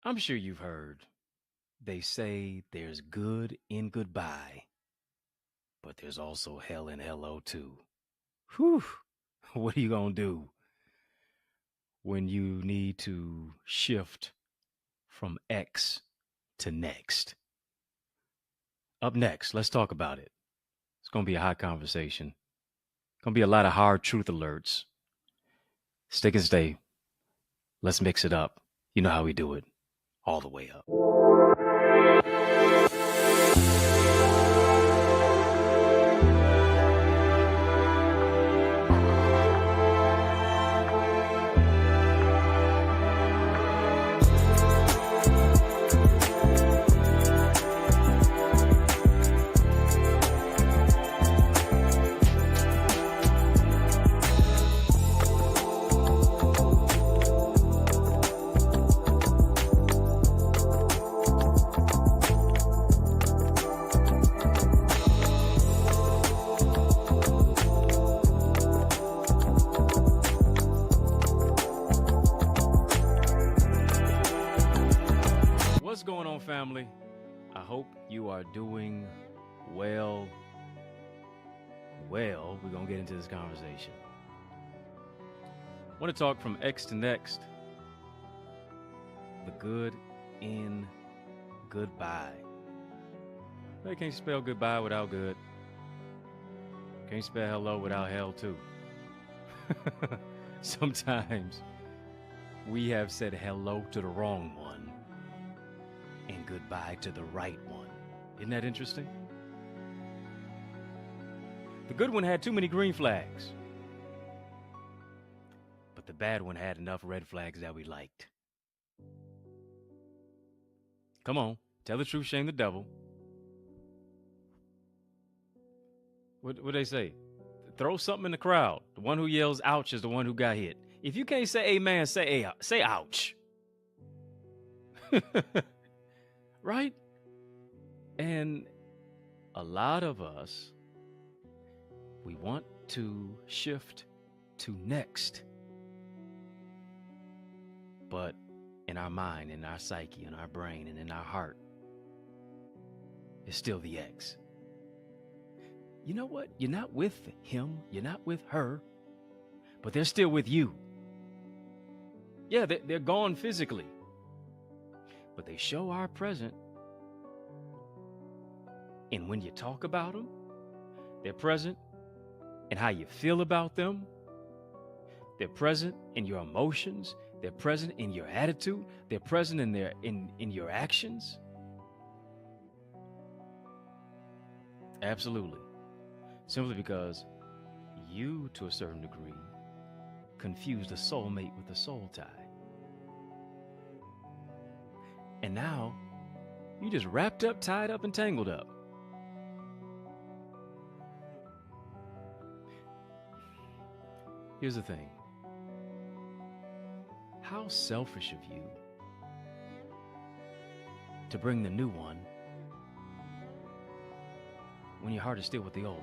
I'm sure you've heard. They say there's good in goodbye, but there's also hell in hello too. Whew. What are you going to do when you need to shift from X to next? Up next, let's talk about it. It's going to be a hot conversation. Going to be a lot of hard truth alerts. Stick and stay. Let's mix it up. You know how we do it. All the way up. What's going on, family? I hope you are doing well. Well, we're going to get into this conversation. I want to talk from X to next. The good in goodbye. They can't spell goodbye without good. Can't spell hello without hell, too. Sometimes we have said hello to the wrong one and goodbye to the right one. Isn't that interesting? The good one had too many green flags, but the bad one had enough red flags that we liked. Come on, tell the truth, shame the devil. What they say? Throw something in the crowd. The one who yells ouch is the one who got hit. If you can't say amen, say ouch. Right? And a lot of us, we want to shift to next. But in our mind, in our psyche, in our brain, and in our heart, it's still the X. You know what? You're not with him. You're not with her. But they're still with you. Yeah, they're gone physically. But they show are present. And when you talk about them, they're present in how you feel about them. They're present in your emotions. They're present in your attitude. They're present in your actions. Absolutely. Simply because you, to a certain degree, confused a soulmate with a soul tie. And now, you just wrapped up, tied up, and tangled up. Here's the thing. How selfish of you to bring the new one when your heart is still with the old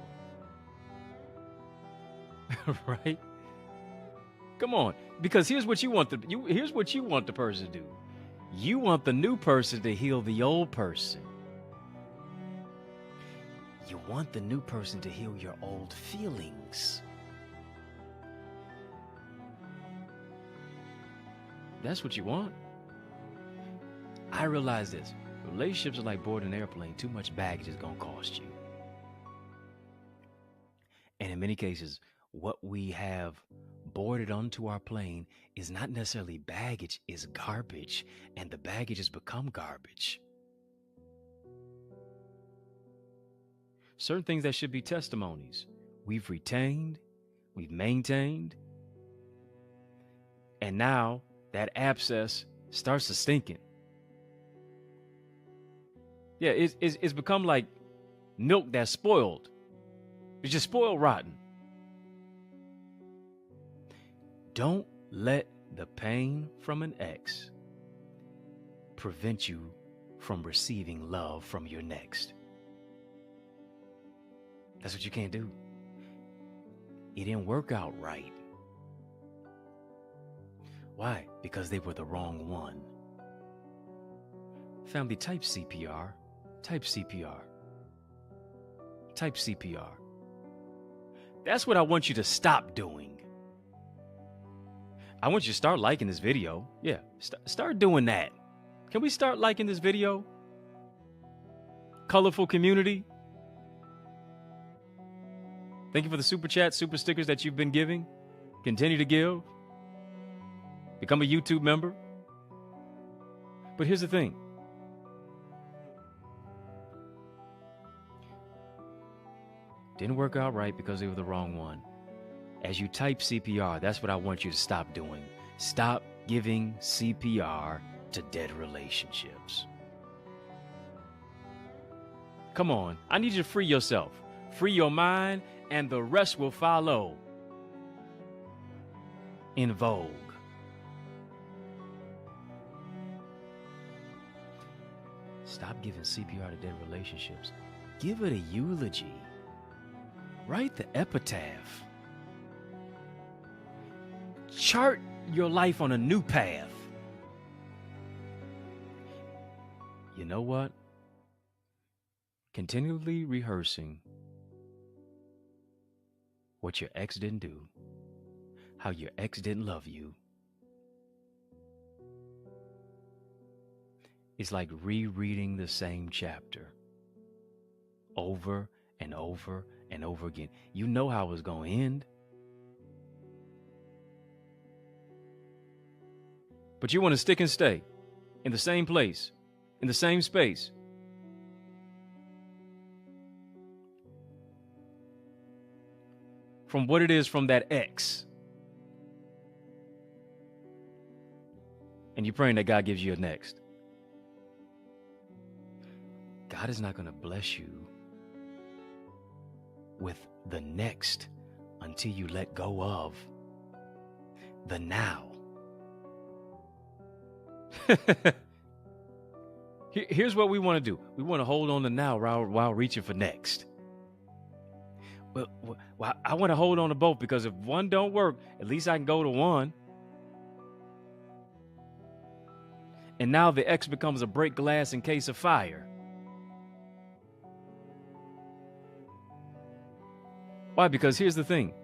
one. Right? Come on. Because here's what you want the person to do. You want the new person to heal the old person. You want the new person to heal your old feelings. That's what you want. I realize this. Relationships are like boarding an airplane. Too much baggage is going to cost you. And in many cases, what we have boarded onto our plane is not necessarily baggage, it's garbage. And the baggage has become garbage. Certain things that should be testimonies, we've retained, we've maintained. And now that abscess starts to stinking. Yeah, it's become like milk that's spoiled. It's just spoiled rotten. Don't let the pain from an ex prevent you from receiving love from your next. That's what you can't do. It didn't work out right. Why? Because they were the wrong one. Family, type CPR. Type CPR. Type CPR. That's what I want you to stop doing. I want you to start liking this video. Yeah, start doing that. Can we start liking this video? Colorful community. Thank you for the super chat, super stickers that you've been giving. Continue to give. Become a YouTube member. But here's the thing. Didn't work out right because they were the wrong one. As you type CPR, that's what I want you to stop doing. Stop giving CPR to dead relationships. Come on, I need you to free yourself. Free your mind, and the rest will follow. In vogue. Stop giving CPR to dead relationships. Give it a eulogy. Write the epitaph. Chart your life on a new path. You know what? Continually rehearsing what your ex didn't do, how your ex didn't love you, is like rereading the same chapter over and over and over again. You know how it's going to end. But you want to stick and stay in the same place, in the same space. From what it is from that ex. And you're praying that God gives you a next. God is not going to bless you with the next until you let go of the now. Here's what we want to do. We want to hold on to now while reaching for next. Well, I want to hold on to both because if one don't work, at least I can go to one. And now the X becomes a break glass in case of fire. Why? Because here's the thing.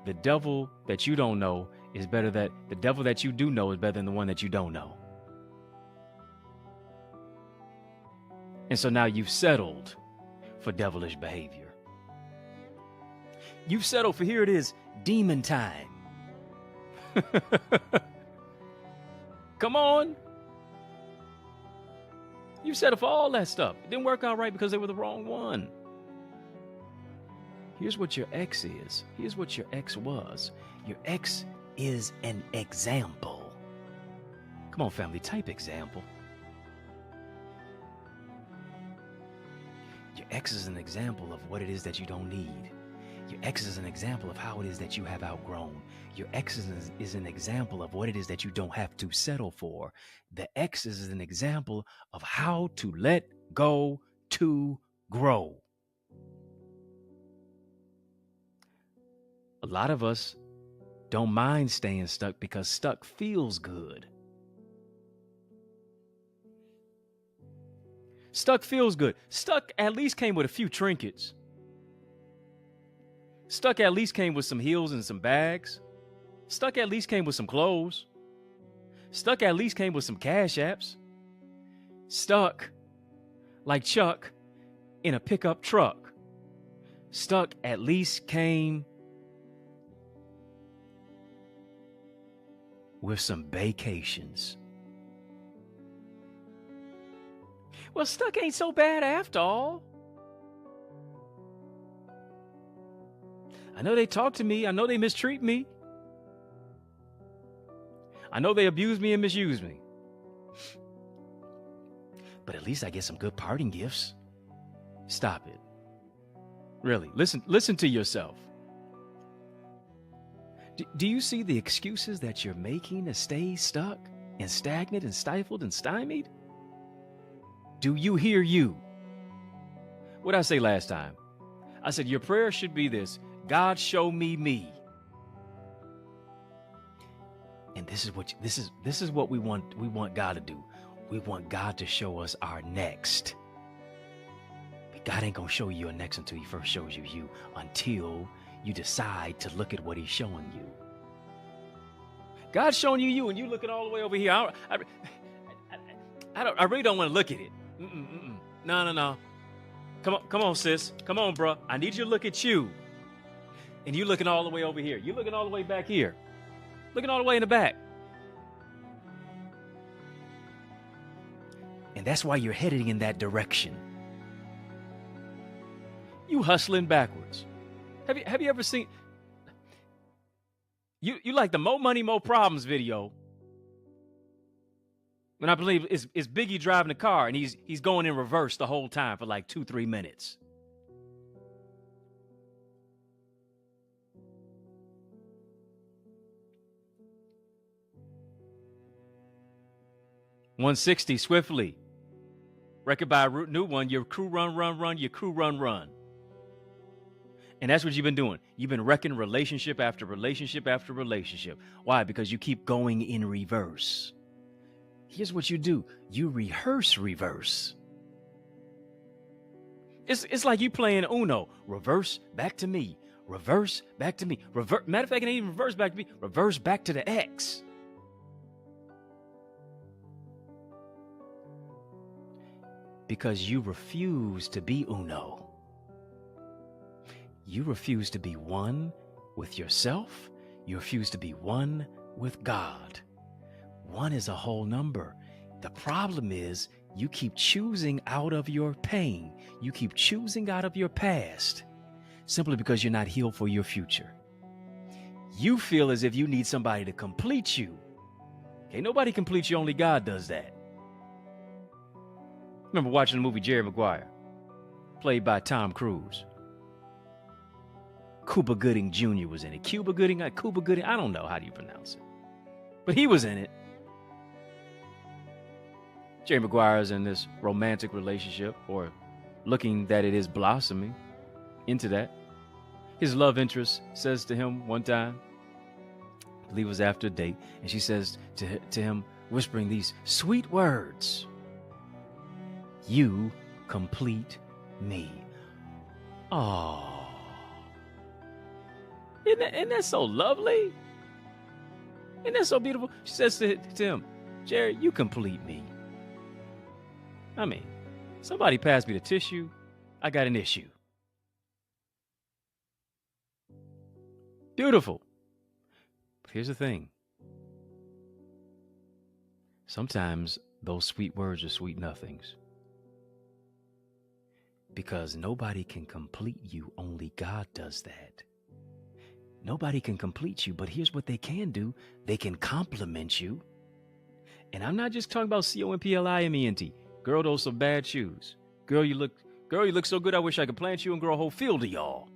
The devil that you don't know is better than the devil that you do know is better than the one that you don't know. And so now you've settled for devilish behavior. You've settled for, here it is, demon time. Come on. You settled for all that stuff. It didn't work out right because they were the wrong one. Here's what your ex is. Here's what your ex was. Your ex is an example. Come on, family, type example. Your ex is an example of what it is that you don't need. Your ex is an example of how it is that you have outgrown. Your ex is an example of what it is that you don't have to settle for. The ex is an example of how to let go to grow. A lot of us don't mind staying stuck because stuck feels good. Stuck feels good. Stuck at least came with a few trinkets. Stuck at least came with some heels and some bags. Stuck at least came with some clothes. Stuck at least came with some cash apps. Stuck, like Chuck, in a pickup truck. Stuck at least came with some vacations. Well, stuck ain't so bad after all. I know they talk to me. I know they mistreat me. I know they abuse me and misuse me. But at least I get some good parting gifts. Stop it. Really, listen to yourself. Do you see the excuses that you're making to stay stuck and stagnant and stifled and stymied? Do you hear you? What did I say last time? I said your prayer should be this: God, show me me. And this is what we want God to do. We want God to show us our next. But God ain't going to show you your next until he first shows you you, until you decide to look at what he's showing you. God's showing you you, and you looking all the way over here. I really don't want to look at it. No. Come on, sis. Come on, bro. I need you to look at you. And you looking all the way over here. You looking all the way back here. Looking all the way in the back. And that's why you're heading in that direction. You hustling backwards. Have you ever seen... You like the More Money, More Problems video. When I believe it's Biggie driving the car and he's going in reverse the whole time for like 2-3 minutes. $160 swiftly. Record by a new one. Your crew run. Your crew run. And that's what you've been doing. You've been wrecking relationship after relationship after relationship. Why? Because you keep going in reverse. Here's what you do. You rehearse reverse. It's like you playing Uno. Reverse back to me. Reverse back to me. Matter of fact, it ain't even reverse back to me. Reverse back to the X. Because you refuse to be Uno. You refuse to be one with yourself. You refuse to be one with God. One is a whole number. The problem is you keep choosing out of your pain. You keep choosing out of your past simply because you're not healed for your future. You feel as if you need somebody to complete you. Okay, nobody completes you, only God does that. Remember watching the movie Jerry Maguire, played by Tom Cruise. Cuba Gooding Jr. was in it. Cuba Gooding, I don't know how do you pronounce it. But he was in it. Jerry Maguire is in this romantic relationship, or looking that it is blossoming into that. His love interest says to him one time, I believe it was after a date, and she says to him, whispering these sweet words, "You complete me." Oh. Isn't that so lovely? Isn't that so beautiful? She says to him, "Jerry, you complete me." I mean, somebody pass me the tissue. I got an issue. Beautiful. But here's the thing. Sometimes those sweet words are sweet nothings. Because nobody can complete you. Only God does that. Nobody can complete you, but here's what they can do. They can compliment you. And I'm not just talking about COMPLIMENT. Girl, those some bad shoes. Girl, you look so good. I wish I could plant you and grow a whole field of y'all.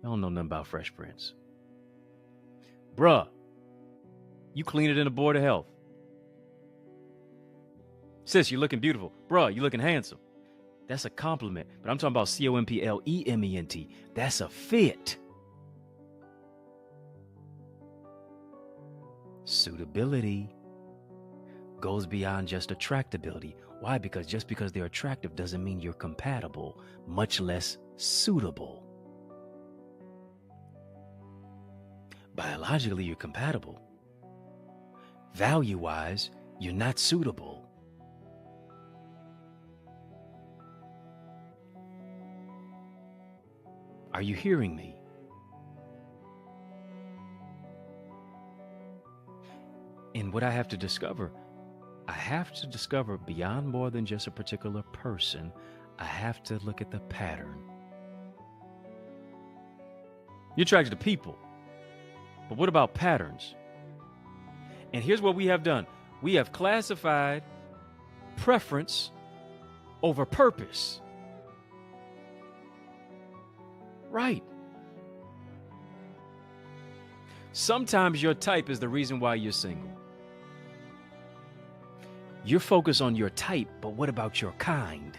I don't know nothing about Fresh Prince. Bruh, you cleaner than the Board of Health. Sis, you're looking beautiful. Bruh, you looking handsome. That's a compliment. But I'm talking about COMPLEMENT. That's a fit. Suitability goes beyond just attractability. Why? Because just because they're attractive doesn't mean you're compatible, much less suitable. Biologically, you're compatible. Value-wise, you're not suitable. Are you hearing me? And what I have to discover beyond more than just a particular person. I have to look at the pattern. You're attracted to people, but what about patterns? And here's what we have done. We have classified preference over purpose. Right. Sometimes your type is the reason why you're single. You're focused on your type, but what about your kind?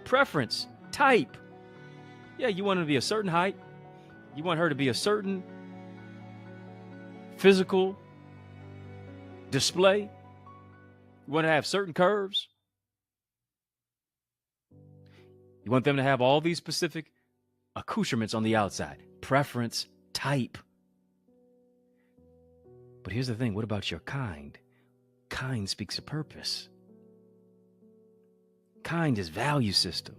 Preference, type. Yeah, you want her to be a certain height. You want her to be a certain physical display. You want to have certain curves. You want them to have all these specific accoutrements on the outside. Preference, type. But here's the thing. What about your kind? Kind speaks of purpose. Kind is value system.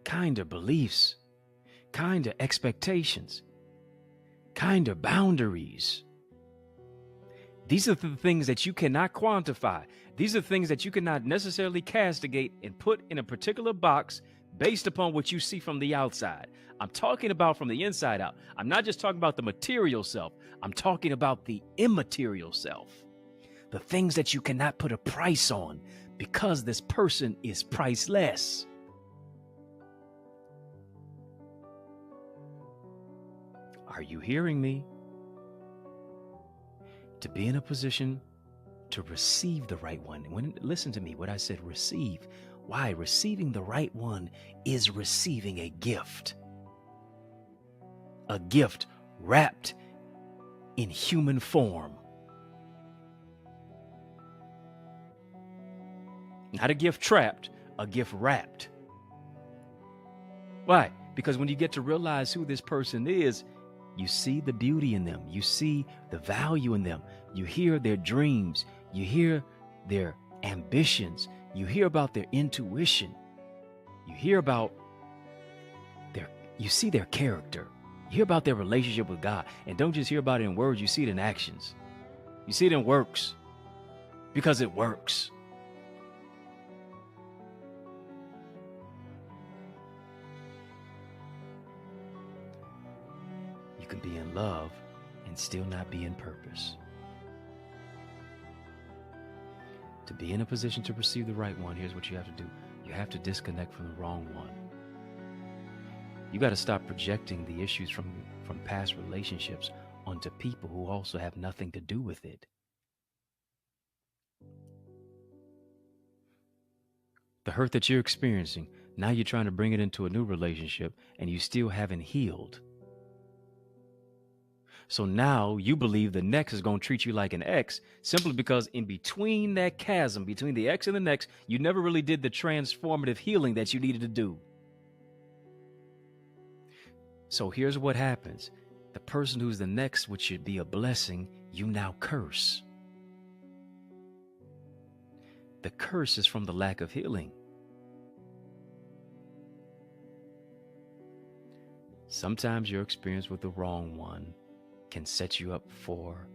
Kind are beliefs. Kind are expectations. Kind are boundaries. These are the things that you cannot quantify. These are things that you cannot necessarily castigate and put in a particular box based upon what you see from the outside. I'm talking about from the inside out. I'm not just talking about the material self. I'm talking about the immaterial self. The things that you cannot put a price on because this person is priceless. Are you hearing me? To be in a position to receive the right one. Listen to me, what I said, receive. Why? Receiving the right one is receiving a gift. A gift wrapped in human form. Not a gift trapped, a gift wrapped. Why? Because when you get to realize who this person is, you see the beauty in them. You see the value in them. You hear their dreams. You hear their ambitions. You hear about their intuition. You hear about you see their character. You hear about their relationship with God. And don't just hear about it in words, you see it in actions. You see it in works. Because it works. You can be in love and still not be in purpose. To be in a position to receive the right one, here's what you have to do. You have to disconnect from the wrong one. You got to stop projecting the issues from past relationships onto people who also have nothing to do with it. The hurt that you're experiencing, now you're trying to bring it into a new relationship and you still haven't healed. So now you believe the next is going to treat you like an ex simply because in between that chasm, between the ex and the next, you never really did the transformative healing that you needed to do. So here's what happens. The person who's the next, which should be a blessing, you now curse. The curse is from the lack of healing. Sometimes your experience with the wrong one can set you up for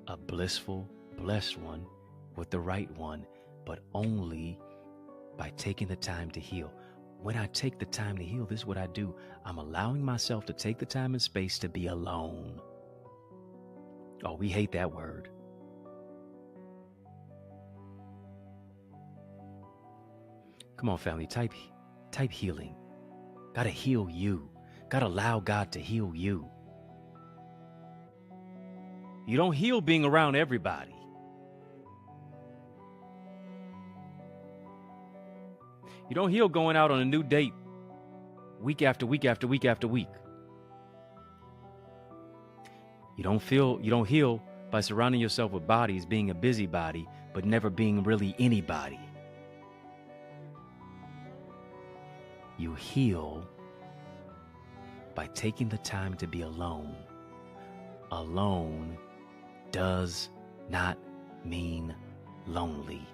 a blissful, blessed one with the right one, but only by taking the time to heal. When I take the time to heal, this is what I do. I'm allowing myself to take the time and space to be alone. Oh, we hate that word. Come on, family, type healing. Gotta heal you. Gotta allow God to heal you. You don't heal being around everybody. You don't heal going out on a new date week after week after week after week. You don't heal by surrounding yourself with bodies, being a busybody, but never being really anybody. You heal by taking the time to be alone. Alone does not mean lonely.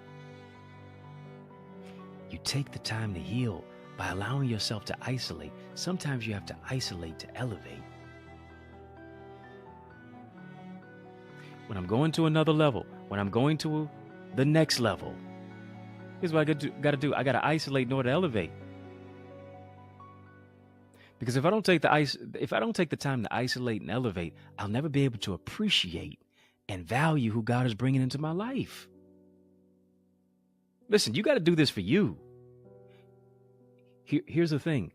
You take the time to heal by allowing yourself to isolate. Sometimes you have to isolate to elevate. When I'm going to another level, when I'm going to the next level, here's what I got to do. I got to isolate in order to elevate. Because if I don't take the time to isolate and elevate, I'll never be able to appreciate and value who God is bringing into my life. Listen, you got to do this for you. Here's the thing.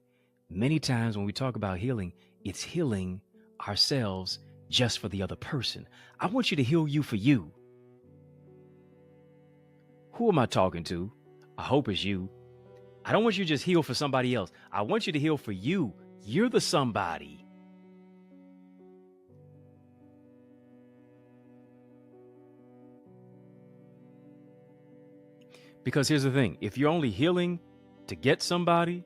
Many times when we talk about healing, it's healing ourselves just for the other person. I want you to heal you for you. Who am I talking to? I hope it's you. I don't want you to just heal for somebody else. I want you to heal for you. You're the somebody. Because here's the thing. If you're only healing to get somebody,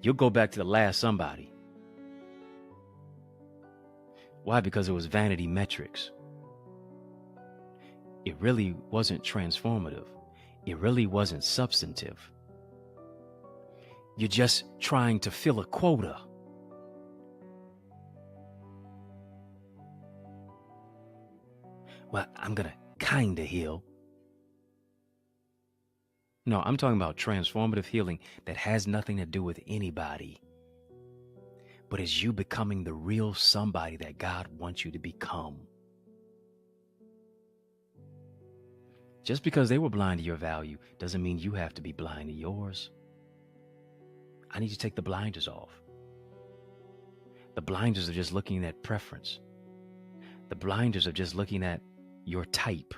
you'll go back to the last somebody. Why? Because it was vanity metrics. It really wasn't transformative. It really wasn't substantive. You're just trying to fill a quota. Well, I'm going to kind of heal. No, I'm talking about transformative healing that has nothing to do with anybody, but is you becoming the real somebody that God wants you to become. Just because they were blind to your value doesn't mean you have to be blind to yours. I need you to take the blinders off. The blinders are just looking at preference. The blinders are just looking at your type.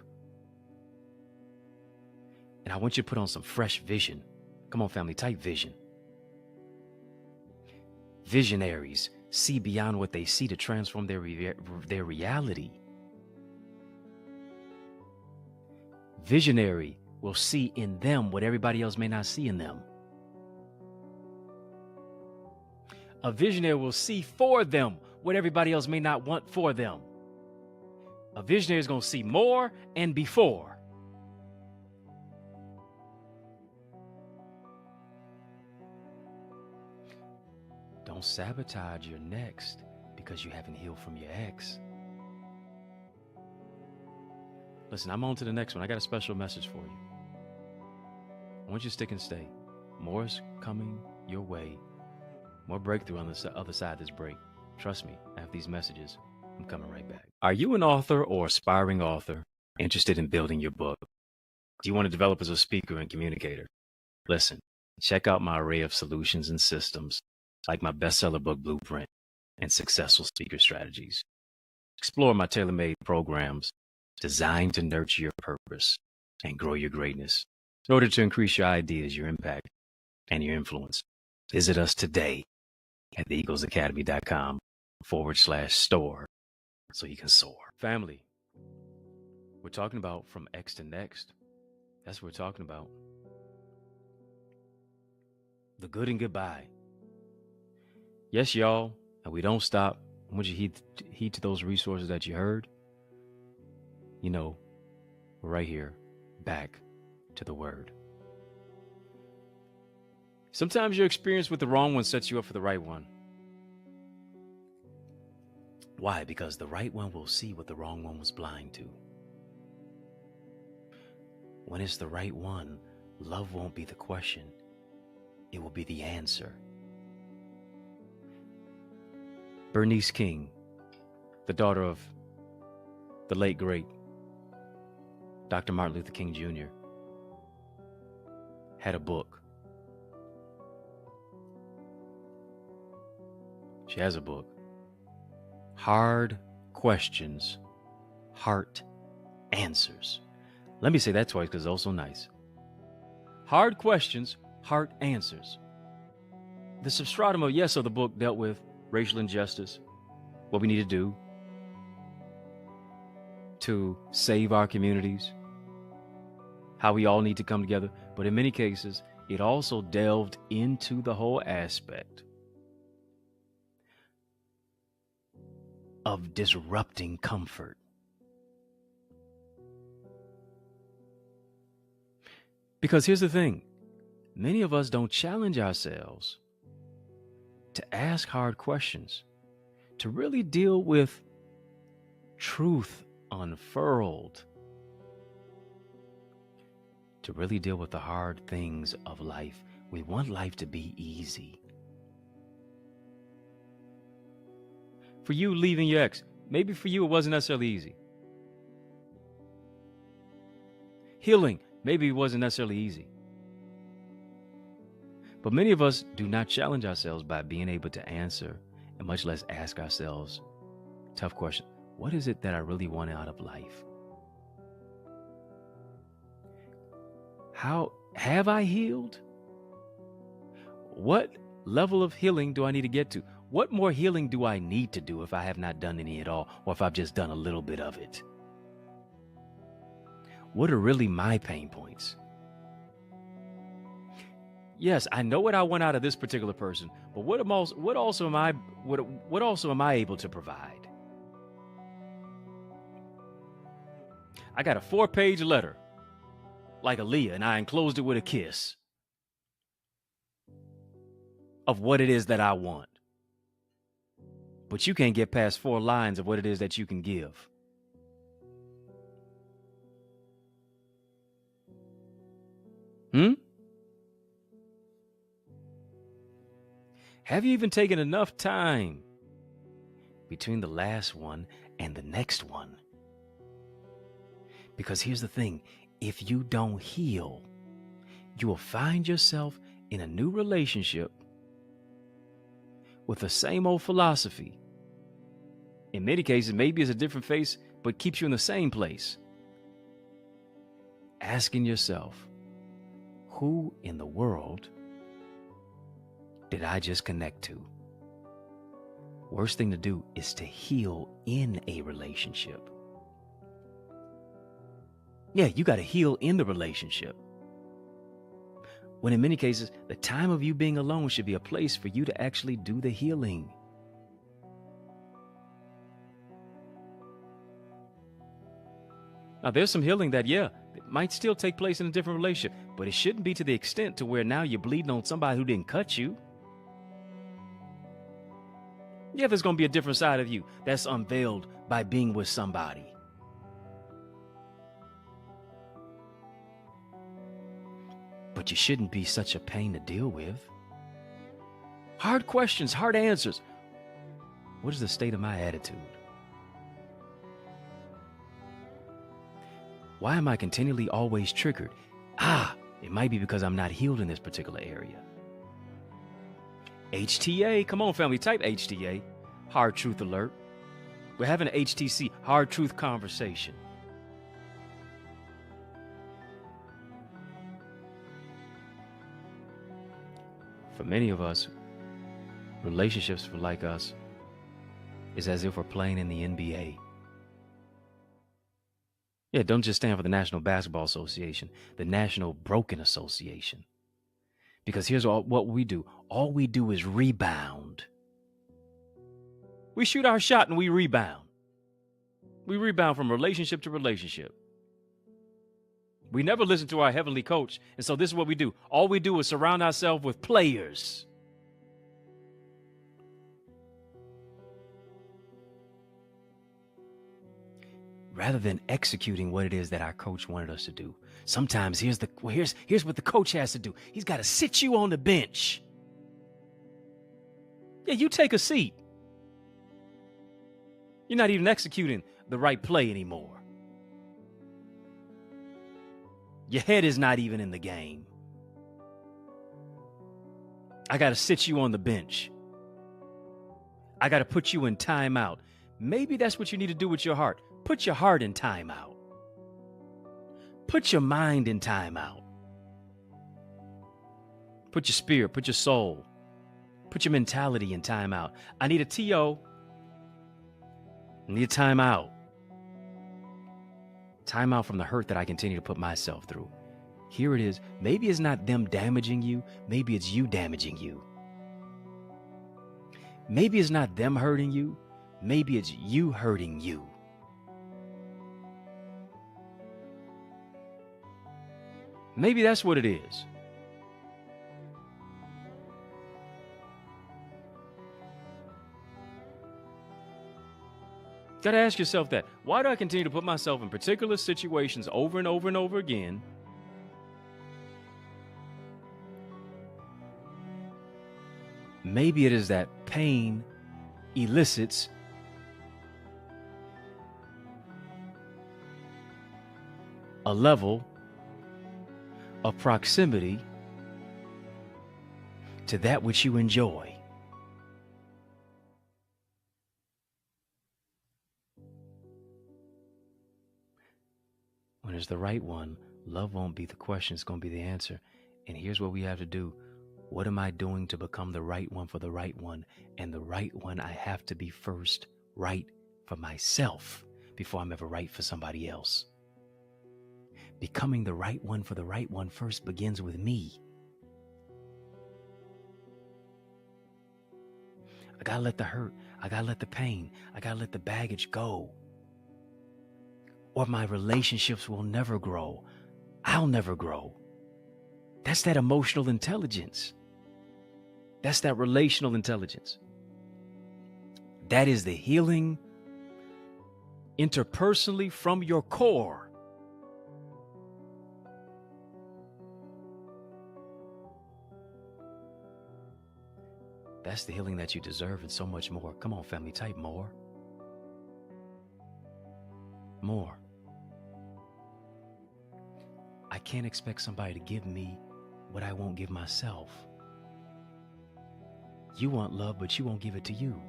And I want you to put on some fresh vision. Come on, family, type vision. Visionaries see beyond what they see to transform their reality. Visionary will see in them what everybody else may not see in them. A visionary will see for them what everybody else may not want for them. A visionary is going to see more and before. Don't sabotage your next because you haven't healed from your ex. Listen, I'm on to the next one. I got a special message for you. I want you to stick and stay. More is coming your way. More breakthrough on the other side of this break. Trust me, after these messages, I'm coming right back. Are you an author or aspiring author interested in building your book? Do you want to develop as a speaker and communicator? Listen, check out my array of solutions and systems, like my bestseller book blueprint and successful speaker strategies. Explore my tailor-made programs designed to nurture your purpose and grow your greatness in order to increase your ideas, your impact, and your influence. Visit us today at theeaglesacademy.com/store so you can soar. Family, we're talking about from X to next. That's what we're talking about. The good and goodbye. Yes, y'all, and we don't stop. I want you to heed to those resources that you heard. You know, we're right here, back to the word. Sometimes your experience with the wrong one sets you up for the right one. Why? Because the right one will see what the wrong one was blind to. When it's the right one, love won't be the question. It will be the answer. Bernice King, the daughter of the late, great Dr. Martin Luther King Jr., had a book. She has a book. Hard Questions, Heart Answers. Let me say that twice because it's also nice. Hard Questions, Heart Answers. The substratum of the book dealt with racial injustice, what we need to do to save our communities, how we all need to come together. But in many cases, it also delved into the whole aspect of disrupting comfort. Because here's the thing, many of us don't challenge ourselves to ask hard questions, to really deal with truth unfurled, to really deal with the hard things of life. We want life to be easy. For you, leaving your ex, maybe for you it wasn't necessarily easy. Healing, maybe it wasn't necessarily easy. But many of us do not challenge ourselves by being able to answer, and much less ask ourselves tough questions. What is it that I really want out of life? How have I healed? What level of healing do I need to get to? What more healing do I need to do if I have not done any at all, or if I've just done a little bit of it? What are really my pain points? Yes, I know what I want out of this particular person, but what also am I able to provide? I got a 4-page letter, like Aaliyah, and I enclosed it with a kiss of what it is that I want. But you can't get past 4 lines of what it is that you can give. Have you even taken enough time between the last one and the next one? Because here's the thing, if you don't heal, you will find yourself in a new relationship with the same old philosophy. In many cases, maybe it's a different face, but keeps you in the same place. Asking yourself, who in the world did I just connect to? Worst thing to do is to heal in a relationship. Yeah, you got to heal in the relationship. When in many cases, the time of you being alone should be a place for you to actually do the healing. Now, there's some healing that, it might still take place in a different relationship, but it shouldn't be to the extent to where now you're bleeding on somebody who didn't cut you. Yeah, there's going to be a different side of you that's unveiled by being with somebody. But you shouldn't be such a pain to deal with. Hard questions, hard answers. What is the state of my attitude? Why am I continually always triggered? It might be because I'm not healed in this particular area. HTA, come on family, type HTA, hard truth alert. We're having an HTC, hard truth conversation. For many of us, relationships for like us is as if we're playing in the NBA. Yeah, don't just stand for the National Basketball Association, the National Broken Association. Because here's what we do. All we do is rebound. We shoot our shot and we rebound. We rebound from relationship to relationship. We never listen to our heavenly coach. And so this is what we do. All we do is surround ourselves with players. Rather than executing what it is that our coach wanted us to do. Sometimes here's what the coach has to do. He's got to sit you on the bench. Yeah, you take a seat. You're not even executing the right play anymore. Your head is not even in the game. I got to sit you on the bench. I got to put you in timeout. Maybe that's what you need to do with your heart. Put your heart in timeout. Put your mind in timeout. Put your spirit, put your soul, put your mentality in timeout. I need a TO. I need a timeout. Timeout from the hurt that I continue to put myself through. Here it is. Maybe it's not them damaging you. Maybe it's you damaging you. Maybe it's not them hurting you. Maybe it's you hurting you. Maybe that's what it is. Got to ask yourself that. Why do I continue to put myself in particular situations over and over and over again? Maybe it is that pain elicits a level of proximity to that which you enjoy. When it's the right one, love won't be the question, it's going to be the answer. And here's what we have to do. What am I doing to become the right one for the right one? And the right one, I have to be first right for myself before I'm ever right for somebody else. Becoming the right one for the right one first begins with me. I gotta let the hurt, I gotta let the pain, I gotta let the baggage go. Or my relationships will never grow. I'll never grow. That's that emotional intelligence. That's that relational intelligence. That is the healing interpersonally from your core. That's the healing that you deserve and so much more. Come on, family, type more. More. I can't expect somebody to give me what I won't give myself. You want love, but you won't give it to you.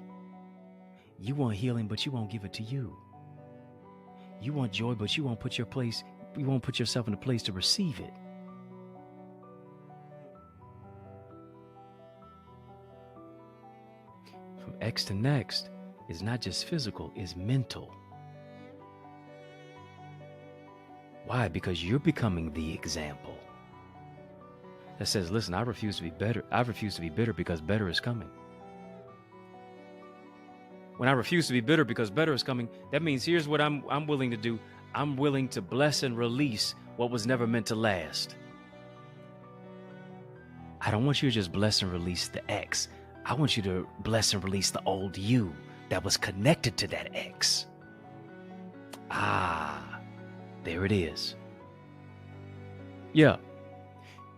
You want healing, but you won't give it to you. You want joy, but you won't put yourself in a place to receive it. From X to next is not just physical, it's mental. Why? Because you're becoming the example that says, listen, I refuse to be better. I refuse to be bitter because better is coming. When I refuse to be bitter because better is coming, that means here's what I'm willing to do. I'm willing to bless and release what was never meant to last. I don't want you to just bless and release the X. I want you to bless and release the old you that was connected to that X. There it is. Yeah.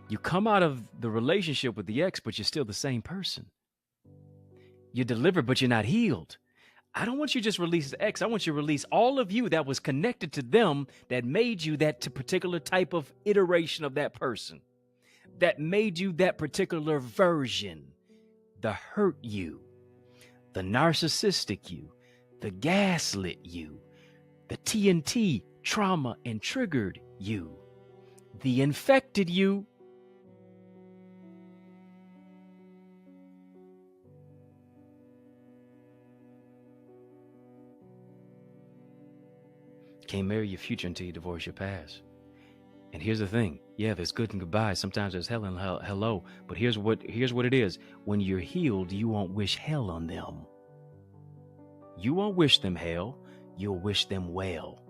You come out of the relationship with the ex, but you're still the same person. You're delivered, but you're not healed. I don't want you to just release the ex. I want you to release all of you that was connected to them that made you that particular type of iteration of that person, that made you that particular version, the hurt you, the narcissistic you, the gaslit you, the TNT trauma and triggered you, the infected you. Can't marry your future until you divorce your past. And here's the thing. Yeah, there's good and goodbye. Sometimes there's hell and hello. But here's what it is. When you're healed, you won't wish hell on them. You won't wish them hell. You'll wish them well.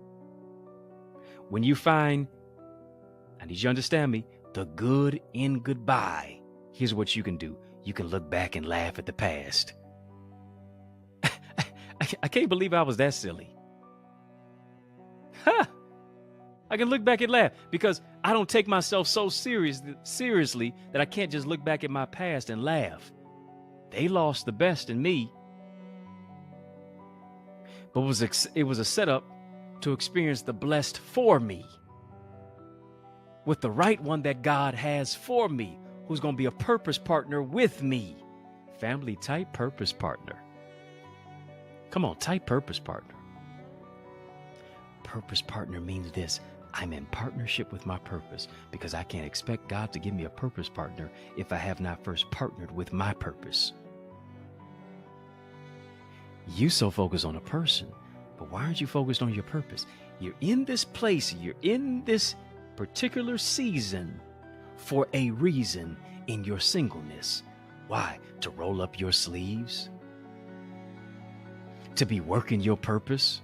When you find, I need you to understand me, the good in goodbye, here's what you can do. You can look back and laugh at the past. I can't believe I was that silly. I can look back and laugh because I don't take myself so seriously that I can't just look back at my past and laugh. They lost the best in me. But it was a setup to experience the blessed for me with the right one that God has for me, who's going to be a purpose partner with me. Family, type purpose partner. Come on, type purpose partner. Purpose partner means this. I'm in partnership with my purpose because I can't expect God to give me a purpose partner if I have not first partnered with my purpose. You so focus on a person, but why aren't you focused on your purpose? You're in this place, you're in this particular season for a reason in your singleness. Why? To roll up your sleeves? To be working your purpose?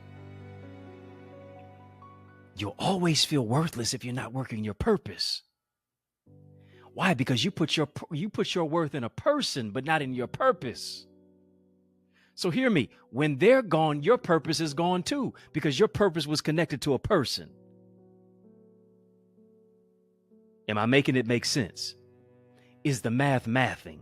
You'll always feel worthless if you're not working your purpose. Why? Because you put your worth in a person, but not in your purpose. So hear me, when they're gone, your purpose is gone too, because your purpose was connected to a person. Am I making it make sense? Is the mathing?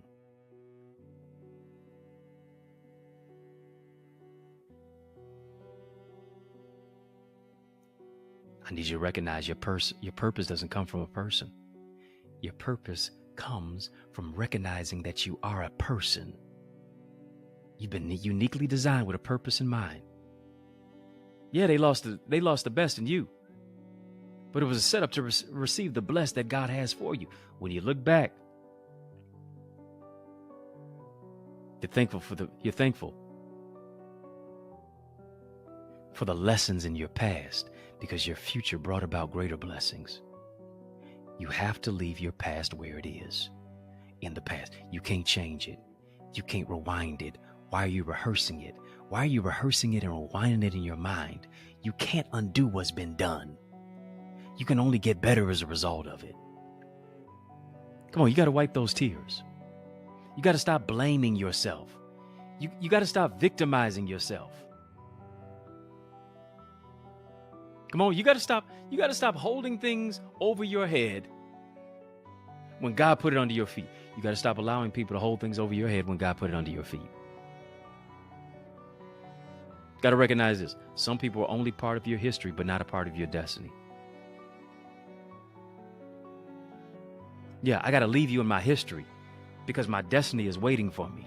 I need you to recognize your purpose doesn't come from a person. Your purpose comes from recognizing that you are a person. You've been uniquely designed with a purpose in mind. Yeah, they lost the best in you, but it was a setup to receive the blessed that God has for you. When you look back, you're thankful for the lessons in your past, because your future brought about greater blessings. You have to leave your past where it is, in the past. You can't change it. You can't rewind it. Why are you rehearsing it? Why are you rehearsing it and rewinding it in your mind? You can't undo what's been done. You can only get better as a result of it. Come on, you got to wipe those tears. You got to stop blaming yourself. You got to stop victimizing yourself. Come on, you got to stop holding things over your head when God put it under your feet. You got to stop allowing people to hold things over your head when God put it under your feet. Got to recognize this. Some people are only part of your history, but not a part of your destiny. Yeah, I got to leave you in my history because my destiny is waiting for me.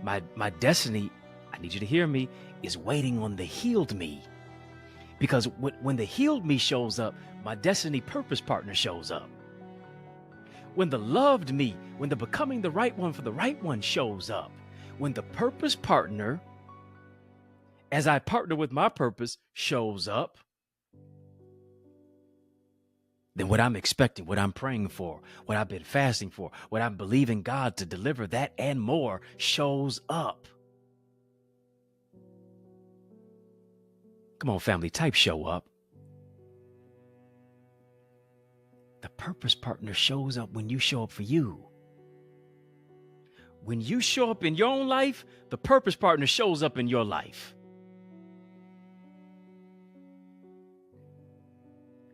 My destiny, I need you to hear me, is waiting on the healed me. Because when the healed me shows up, my destiny purpose partner shows up. When the loved me, when the becoming the right one for the right one shows up, when the purpose partner, as I partner with my purpose, shows up, then what I'm expecting, what I'm praying for, what I've been fasting for, what I'm believing God to deliver, that and more shows up. Come on, family, type show up. The purpose partner shows up when you show up for you. When you show up in your own life, the purpose partner shows up in your life.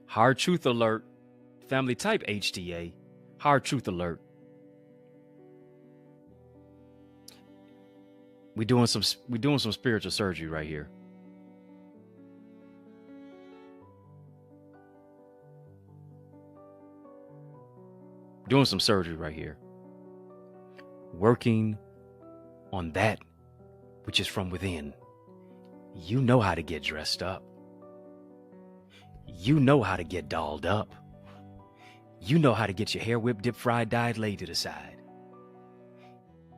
Hard truth alert. Family, type HTA. Hard truth alert. We're doing some spiritual surgery right here. Doing some surgery right here. Working on that which is from within. You know how to get dressed up. You know how to get dolled up. You know how to get your hair whipped, dipped, fried, dyed, laid to the side.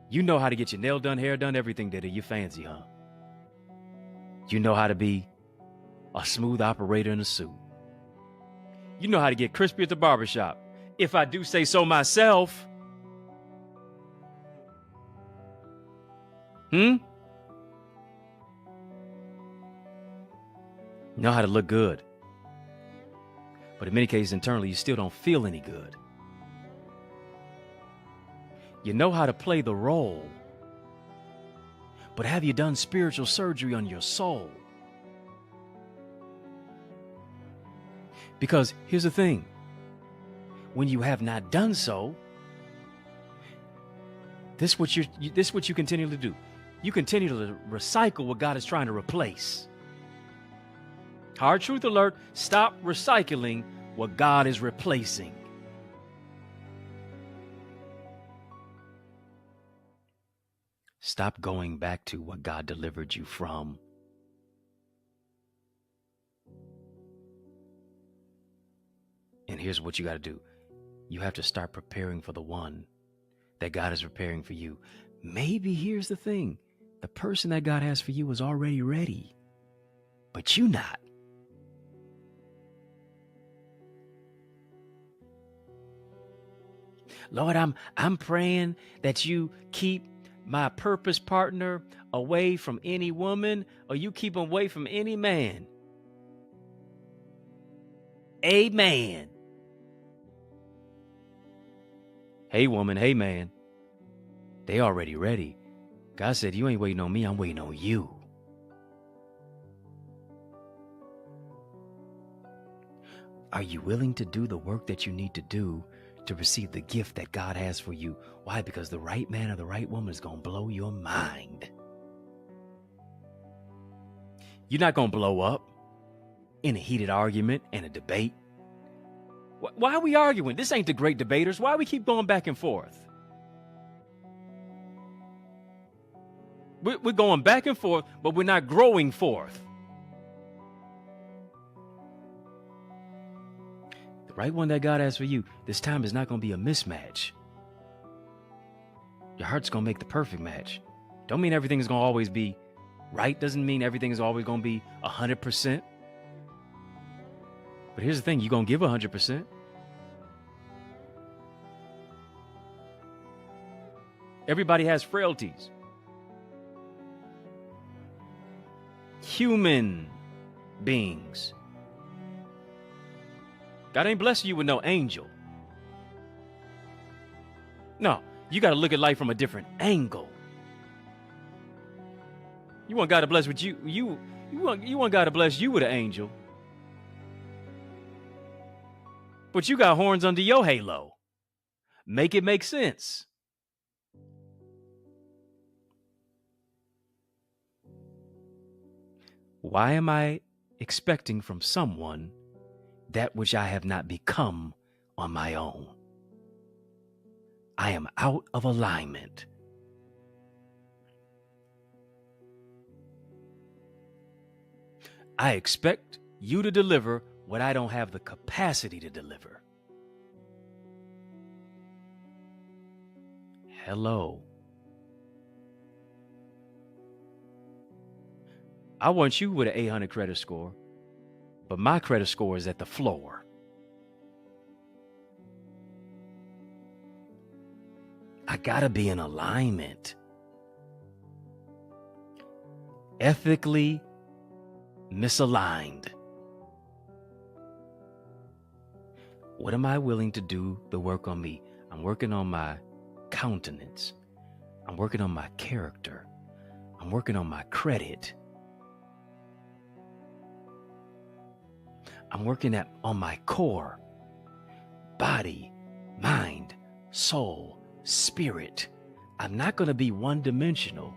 You know how to get your nail done, hair done, everything that you fancy, huh? You know how to be a smooth operator in a suit. You know how to get crispy at the barbershop. If I do say so myself. Know how to look good. But in many cases, internally, you still don't feel any good. You know how to play the role. But have you done spiritual surgery on your soul? Because here's the thing. When you have not done so, this is what you continue to do. You continue to recycle what God is trying to replace. Hard truth alert, stop recycling what God is replacing. Stop going back to what God delivered you from. And here's what you got to do. You have to start preparing for the one that God is preparing for you. Maybe here's the thing. The person that God has for you is already ready, but you not. Lord, I'm praying that you keep my purpose partner away from any woman, or you keep him away from any man. Amen. Hey, woman. Hey, man. They already ready. God said, you ain't waiting on me. I'm waiting on you. Are you willing to do the work that you need to do to receive the gift that God has for you? Why? Because the right man or the right woman is going to blow your mind. You're not going to blow up in a heated argument and a debate. Why are we arguing? This ain't the great debaters. Why we keep going back and forth? We're going back and forth, but we're not growing forth. The right one that God has for you, this time is not going to be a mismatch. Your heart's going to make the perfect match. Don't mean everything is going to always be Right doesn't mean everything is always going to be 100%. But here's the thing, you're going to give 100%. Everybody has frailties. Human beings. God ain't blessing you with no angel. No, you got to look at life from a different angle. You want God to bless with you want God to bless you with an angel. But you got horns under your halo. Make it make sense. Why am I expecting from someone that which I have not become on my own? I am out of alignment. I expect you to deliver what I don't have the capacity to deliver. Hello. I want you with an 800 credit score, but my credit score is at the floor. I gotta be in alignment. Ethically misaligned. What am I willing to do the work on me? I'm working on my countenance. I'm working on my character. I'm working on my credit. I'm working on my core, body, mind, soul, spirit. I'm not going to be one-dimensional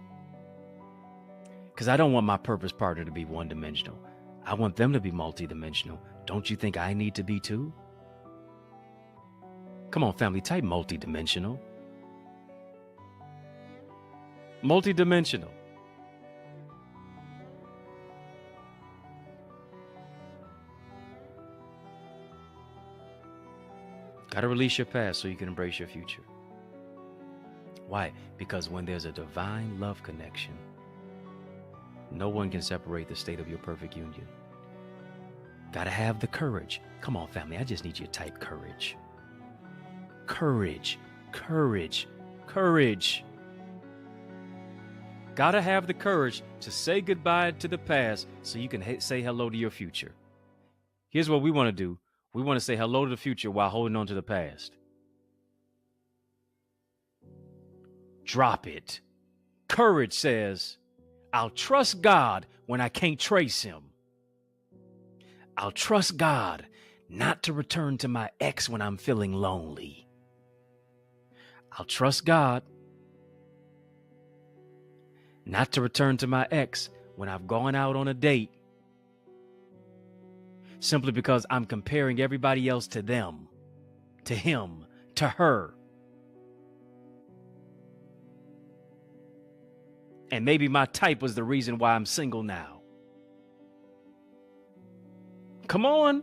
because I don't want my purpose partner to be one-dimensional. I want them to be multi-dimensional. Don't you think I need to be too? Come on, family, type multi-dimensional. Multi-dimensional. Got to release your past so you can embrace your future. Why? Because when there's a divine love connection, no one can separate the state of your perfect union. Got to have the courage. Come on, family. I just need you to type courage. Courage, courage, courage. Got to have the courage to say goodbye to the past so you can say hello to your future. Here's what we want to do. We want to say hello to the future while holding on to the past. Drop it. Courage says, I'll trust God when I can't trace him. I'll trust God not to return to my ex when I'm feeling lonely. I'll trust God not to return to my ex when I've gone out on a date simply because I'm comparing everybody else to them, to him, to her. And maybe my type was the reason why I'm single now. Come on.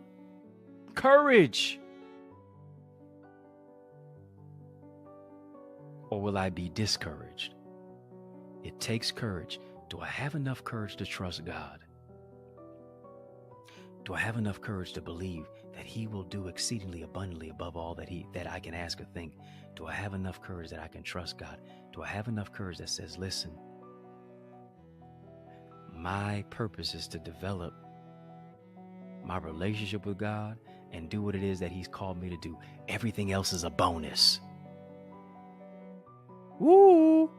Courage. Or will I be discouraged? It takes courage. Do I have enough courage to trust God? Do I have enough courage to believe that he will do exceedingly abundantly above all that I can ask or think? Do I have enough courage that I can trust God? Do I have enough courage that says, listen, my purpose is to develop my relationship with God and do what it is that he's called me to do. Everything else is a bonus. Woo!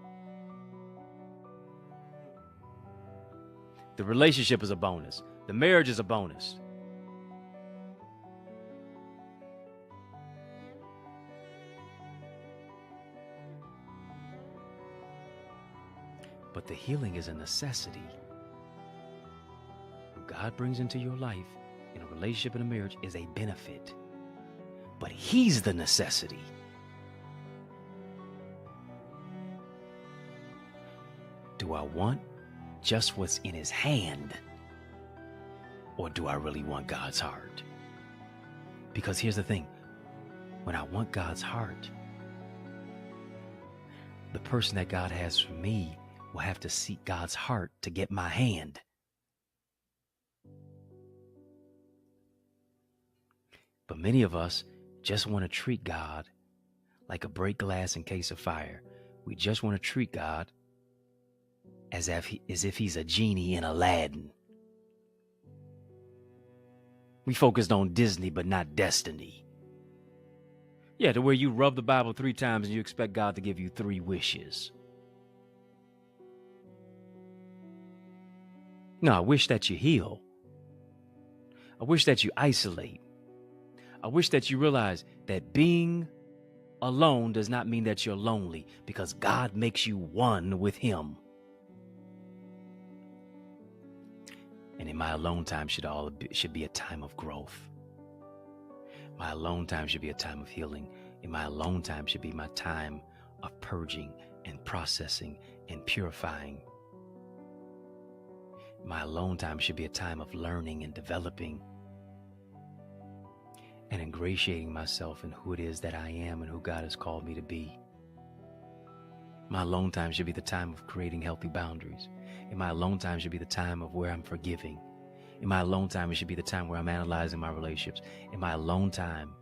The relationship is a bonus. The marriage is a bonus. But the healing is a necessity. What God brings into your life in a relationship and a marriage is a benefit. But he's the necessity. Do I want just what's in his hand? Or do I really want God's heart? Because here's the thing. When I want God's heart, the person that God has for me will have to seek God's heart to get my hand. But many of us just want to treat God like a break glass in case of fire. We just want to treat God as if he's a genie in Aladdin. We focused on Disney, but not destiny. Yeah, to where you rub the Bible 3 times and you expect God to give you 3 wishes. No, I wish that you heal. I wish that you isolate. I wish that you realize that being alone does not mean that you're lonely, because God makes you one with him. And in my alone time should be a time of growth. My alone time should be a time of healing. And my alone time should be my time of purging and processing and purifying. My alone time should be a time of learning and developing and ingratiating myself in who it is that I am and who God has called me to be. My alone time should be the time of creating healthy boundaries. And my alone time should be the time of where I'm forgiving. In my alone time, it should be the time where I'm analyzing my relationships. In my alone time,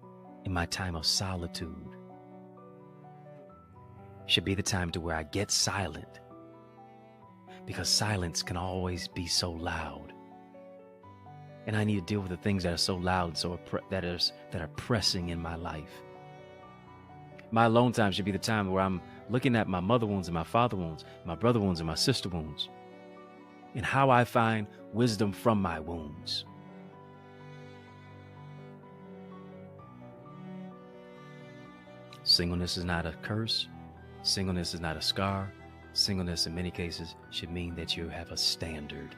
in my time of solitude, should be the time to where I get silent, because silence can always be so loud. And I need to deal with the things that are so loud, that are pressing in my life. My alone time should be the time where I'm looking at my mother wounds and my father wounds, my brother wounds and my sister wounds, and how I find wisdom from my wounds. Singleness is not a curse. Singleness is not a scar. Singleness in many cases should mean that you have a standard.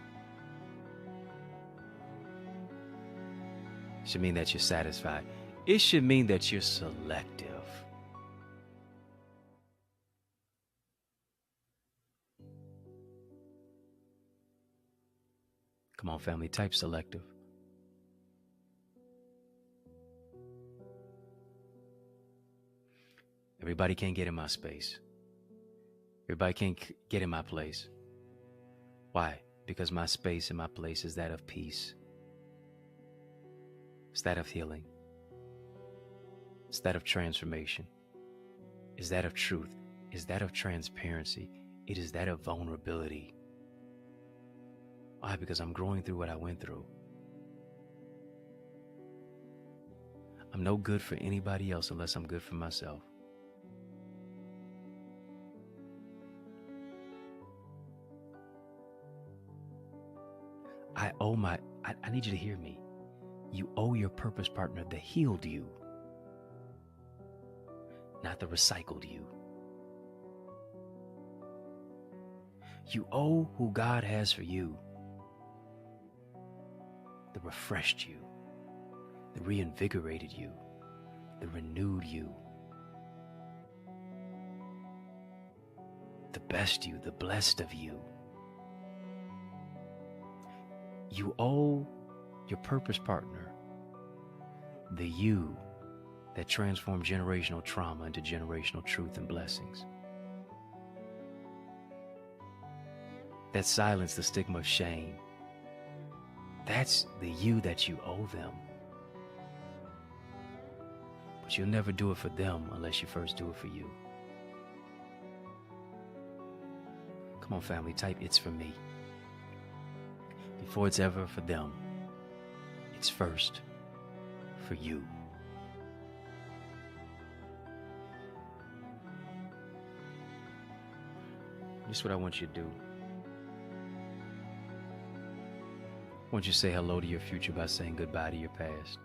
It should mean that you're satisfied. It should mean that you're selective. Come on, family, type selective. Everybody can't get in my space. Everybody can't get in my place. Why? Because my space and my place is that of peace. It's that of healing. It's that of transformation. It's that of truth. It's that of transparency. It is that of vulnerability. Why? Because I'm growing through what I went through. I'm no good for anybody else unless I'm good for myself. I need you to hear me. You owe your purpose partner the healed you, not the recycled you. You owe who God has for you the refreshed you, the reinvigorated you, the renewed you, the best you, the blessed of you. You owe your purpose partner the you that transformed generational trauma into generational truth and blessings, that silenced the stigma of shame. That's the you that you owe them. But you'll never do it for them unless you first do it for you. Come on, family, type "it's for me." Before it's ever for them, it's first for you. This is what I want you to do. I want you to say hello to your future by saying goodbye to your past.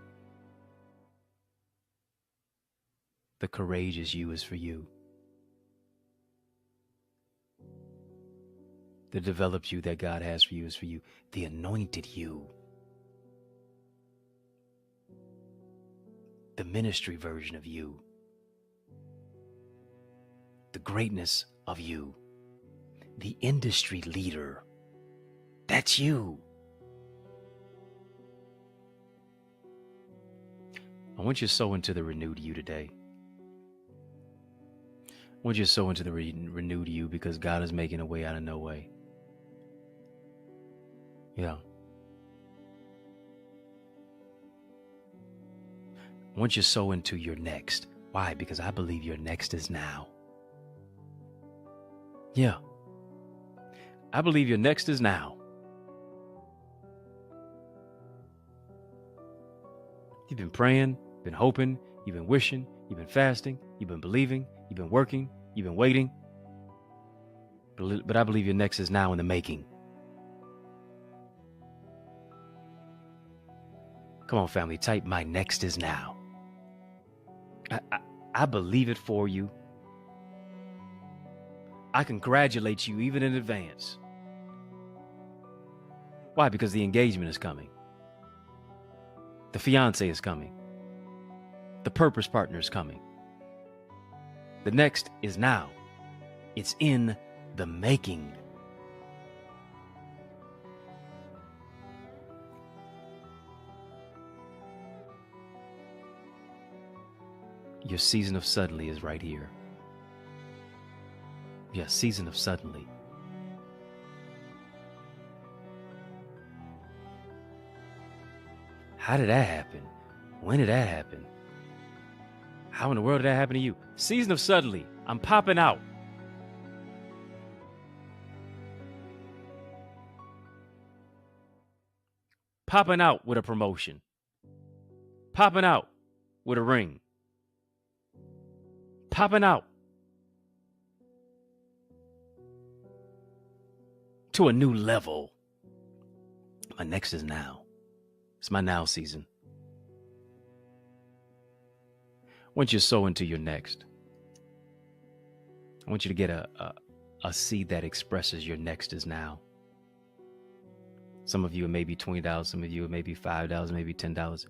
The courageous you is for you. The developed you that God has for you is for you. The anointed you, the ministry version of you, the greatness of you, the industry leader, that's you. I want you to sow into the renewed you today. want you to sow into the renewed you, because God is making a way out of no way. Yeah. I want you to sow into your next. Why? Because I believe your next is now. Yeah. I believe your next is now. You've been praying, been hoping, you've been wishing, you've been fasting, you've been believing, you've been working, you've been waiting. But I believe your next is now in the making. Come on, family, type my next is now. I believe it for you. I congratulate you even in advance. Why? Because the engagement is coming. The fiance is coming. The purpose partner is coming. The next is now. It's in the making. Your season of suddenly is right here. Your season of suddenly. How did that happen? When did that happen? How in the world did that happen to you? Season of suddenly. I'm popping out. Popping out with a promotion. Popping out with a ring. Popping out to a new level. My next is now. It's my now season. I want you to sow into your next. I want you to get a seed that expresses your next is now. Some of you it may be $20. Some of you it may be $5, maybe $10.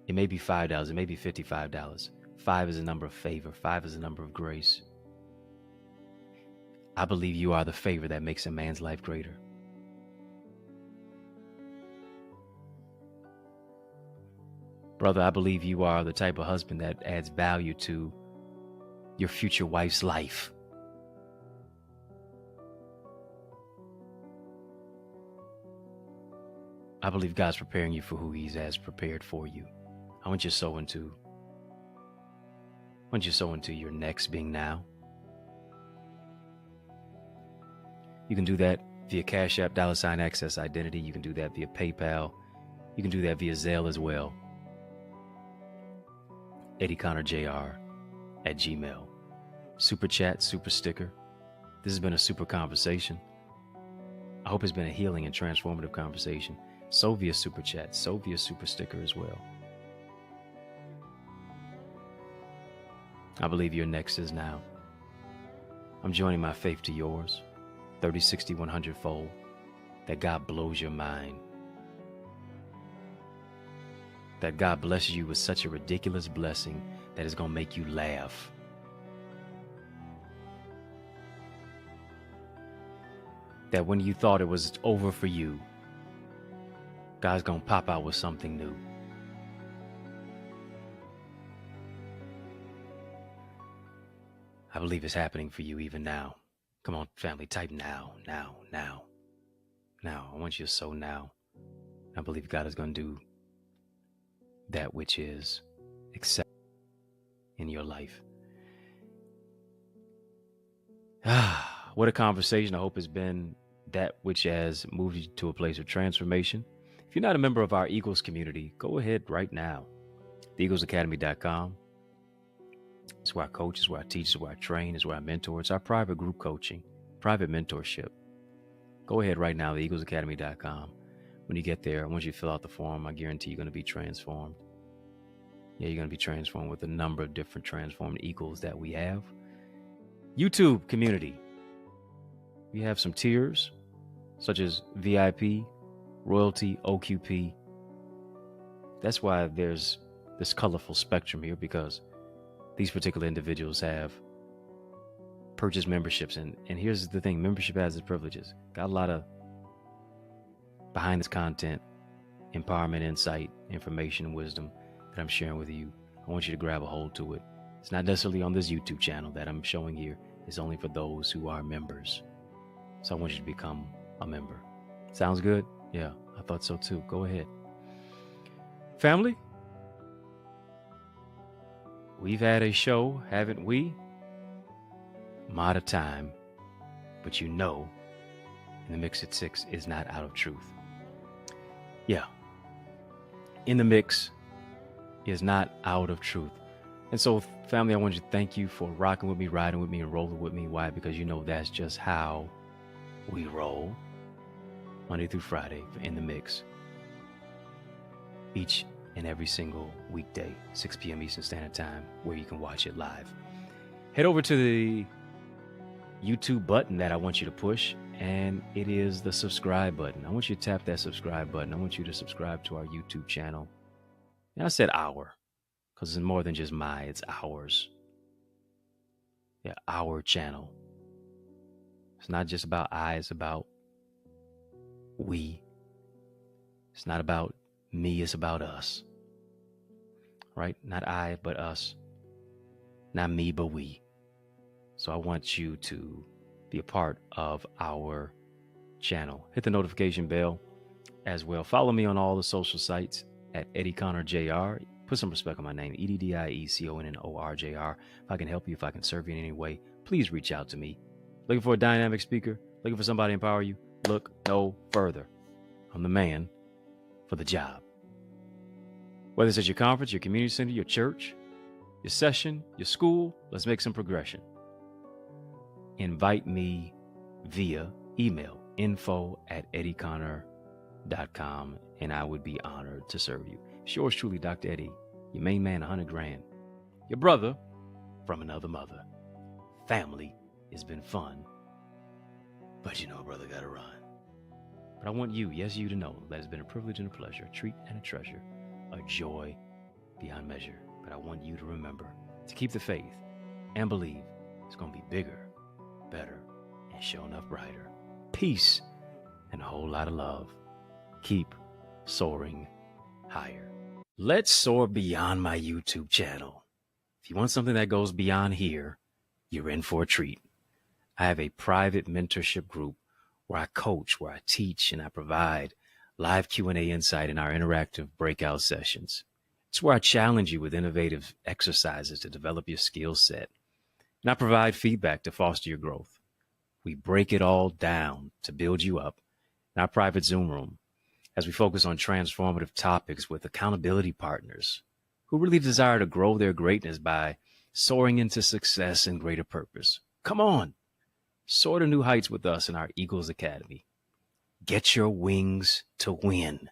It may be $5. It may be $55. 5 is a number of favor. 5 is a number of grace. I believe you are the favor that makes a man's life greater. Brother, I believe you are the type of husband that adds value to your future wife's life. I believe God's preparing you for who He has prepared for you. I want you to sow into your next being now. You can do that via Cash App, $Access Identity. You can do that via PayPal. You can do that via Zelle as well. EddieConnorJr at Gmail. Super chat, super sticker. This has been a super conversation. I hope it's been a healing and transformative conversation. So via super chat, so via super sticker as well. I believe your next is now. I'm joining my faith to yours, 30, 60, 100 fold, that God blows your mind. That God blesses you with such a ridiculous blessing that is going to make you laugh. That when you thought it was over for you, God's going to pop out with something new. I believe it's happening for you even now. Come on, family, type now, now, now. Now, I want you to sow now. I believe God is going to do that which is accepted in your life. What a conversation. I hope it's been that which has moved you to a place of transformation. If you're not a member of our Eagles community, go ahead right now. TheEaglesAcademy.com. It's where I coach, it's where I teach, it's where I train, it's where I mentor. It's our private group coaching, private mentorship. Go ahead right now, TheEaglesAcademy.com. When you get there, I want you to fill out the form. I guarantee you're going to be transformed. Yeah, you're going to be transformed with a number of different transformed eagles that we have. YouTube community. We have some tiers, such as VIP, Royalty, OQP. That's why there's this colorful spectrum here, because these particular individuals have purchased memberships. And here's the thing, membership has its privileges. Got a lot of behind this content, empowerment, insight, information, and wisdom that I'm sharing with you. I want you to grab a hold to it. It's not necessarily on this YouTube channel that I'm showing here. It's only for those who are members. So I want you to become a member. Sounds good? Yeah, I thought so too. Go ahead. Family, we've had a show, haven't we? I'm out of time, but in the Mix at 6 is not out of truth. Yeah, in the mix is not out of truth. And so, family, I want you to thank you for rocking with me, riding with me, and rolling with me. Why? Because that's just how we roll. Monday through Friday in the mix. Each and every single weekday, 6 p.m. Eastern Standard Time, where you can watch it live. Head over to the YouTube button that I want you to push, and it is the subscribe button. I want you to tap that subscribe button. I want you to subscribe to our YouTube channel. And I said our, because it's more than just it's ours. Yeah, our channel. It's not just about it's about we. It's not about me, it's about us. Right? Not I, but us. Not me, but we. So I want you to be a part of our channel. Hit the notification bell as well. Follow me on all the social sites at EddieConnorJr. Put some respect on my name, EddieConnorJr. If I can help you, if I can serve you in any way, please reach out to me. Looking for a dynamic speaker? Looking for somebody to empower you? Look no further. I'm the man for the job. Whether it's at your conference, your community center, your church, your session, your school, let's make some progression. Invite me via email, info@EddieConnor.com, and I would be honored to serve you. It's yours truly, Dr. Eddie, your main man, 100 grand. Your brother from another mother. Family, it's been fun, but brother gotta run. But I want you, yes, you to know that it's been a privilege and a pleasure, a treat and a treasure, a joy beyond measure. But I want you to remember to keep the faith and believe it's going to be bigger, better, and sure enough brighter. Peace and a whole lot of love. Keep soaring higher. Let's soar beyond my YouTube channel. If you want something that goes beyond here, you're in for a treat. I have a private mentorship group where I coach, where I teach, and I provide live Q&A insight in our interactive breakout sessions. It's where I challenge you with innovative exercises to develop your skill set. And I provide feedback to foster your growth. We break it all down to build you up in our private Zoom room as we focus on transformative topics with accountability partners who really desire to grow their greatness by soaring into success and greater purpose. Come on, soar to new heights with us in our Eagles Academy. Get your wings to win,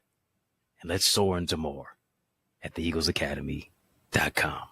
and let's soar into more at theeaglesacademy.com.